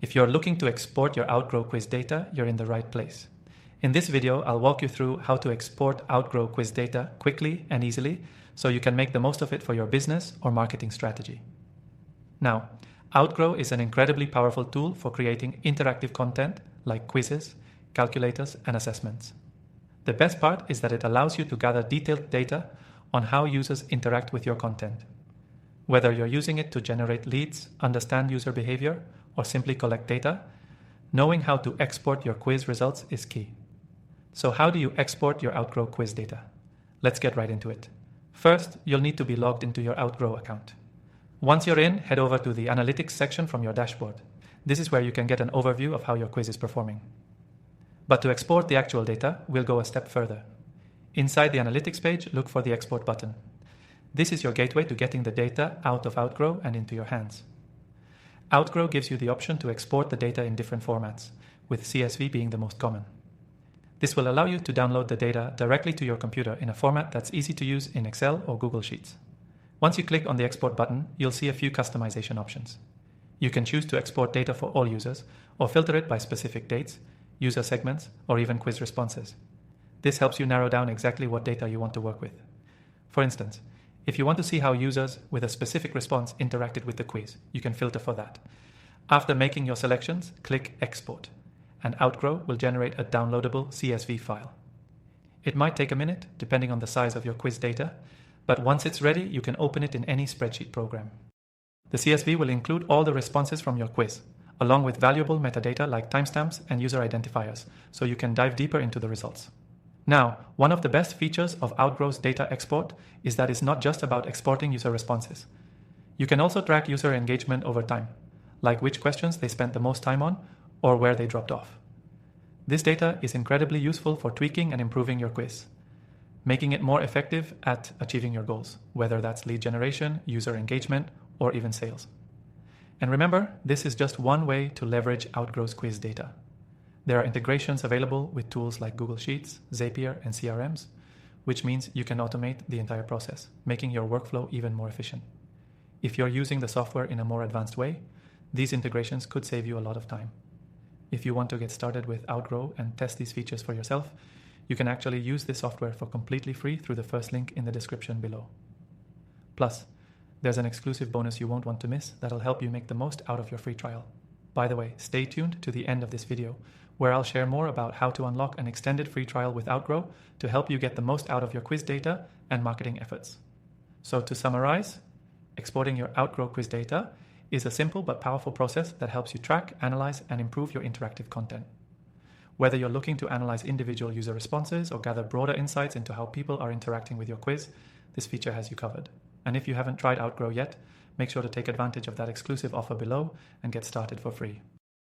If you're looking to export your Outgrow quiz data, you're in the right place. In this video, I'll walk you through how to export Outgrow quiz data quickly and easily so you can make the most of it for your business or marketing strategy. Now, Outgrow is an incredibly powerful tool for creating interactive content like quizzes, calculators, and assessments. The best part is that it allows you to gather detailed data on how users interact with your content. Whether you're using it to generate leads, understand user behavior, or simply collect data, knowing how to export your quiz results is key. So how do you export your Outgrow quiz data? Let's get right into it. First, you'll need to be logged into your Outgrow account. Once you're in, head over to the Analytics section from your dashboard. This is where you can get an overview of how your quiz is performing. But to export the actual data, we'll go a step further. Inside the Analytics page, look for the Export button. This is your gateway to getting the data out of Outgrow and into your hands. Outgrow gives you the option to export the data in different formats, with CSV being the most common. This will allow you to download the data directly to your computer in a format that's easy to use in Excel or Google Sheets. Once you click on the Export button, you'll see a few customization options. You can choose to export data for all users, or filter it by specific dates, user segments, or even quiz responses. This helps you narrow down exactly what data you want to work with. For instance, if you want to see how users with a specific response interacted with the quiz, you can filter for that. After making your selections, click Export, and Outgrow will generate a downloadable CSV file. It might take a minute, depending on the size of your quiz data, but once it's ready, you can open it in any spreadsheet program. The CSV will include all the responses from your quiz, along with valuable metadata like timestamps and user identifiers, so you can dive deeper into the results. Now, one of the best features of Outgrow's data export is that it's not just about exporting user responses. You can also track user engagement over time, like which questions they spent the most time on or where they dropped off. This data is incredibly useful for tweaking and improving your quiz, making it more effective at achieving your goals, whether that's lead generation, user engagement, or even sales. And remember, this is just one way to leverage Outgrow's quiz data. There are integrations available with tools like Google Sheets, Zapier, and CRMs, which means you can automate the entire process, making your workflow even more efficient. If you're using the software in a more advanced way, these integrations could save you a lot of time. If you want to get started with Outgrow and test these features for yourself, you can actually use this software for completely free through the first link in the description below. Plus, there's an exclusive bonus you won't want to miss that'll help you make the most out of your free trial. By the way, stay tuned to the end of this video, where I'll share more about how to unlock an extended free trial with Outgrow to help you get the most out of your quiz data and marketing efforts. So to summarize, exporting your Outgrow quiz data is a simple but powerful process that helps you track, analyze, and improve your interactive content. Whether you're looking to analyze individual user responses or gather broader insights into how people are interacting with your quiz, this feature has you covered. And if you haven't tried Outgrow yet, make sure to take advantage of that exclusive offer below and get started for free.